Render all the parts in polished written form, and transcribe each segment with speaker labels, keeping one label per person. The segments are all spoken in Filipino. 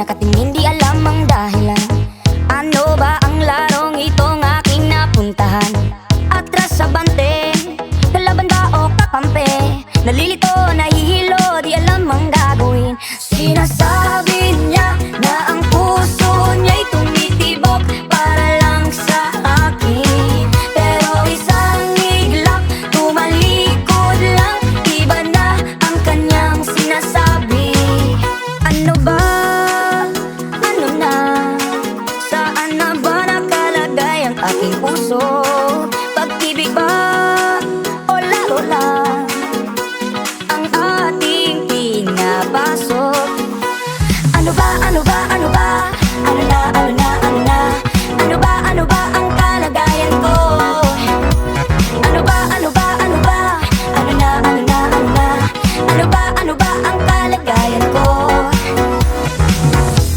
Speaker 1: nakatingin, di alam ang dahilan. Ano ba ang larong itong aking napuntahan? Atras sa bante, kalaban ba o kakampi? Nalilito, nahihilo, di alam ang gagawin. Sinasabi niya na ang puso niya'y tumitibok para lang sa akin. Pero isang iglap, tumalikod lang, iba na ang kanyang sinasabi. Ano ba? Ano na? Saan na ba nakalagay ang aking puso? Pag-ibig ba o laro lang ang ating pinapasok? Ano ba, ano ba, ano ba? Ano na, ano na, ano na? Ano ba ang kalagayan ko? Ano ba, ano ba, ano ba? Ano na, ano na, ano na? Ano ba ang kalagayan ko?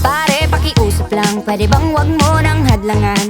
Speaker 1: Pare, pakiusap lang, pwede bang wag mo nang hadlangan?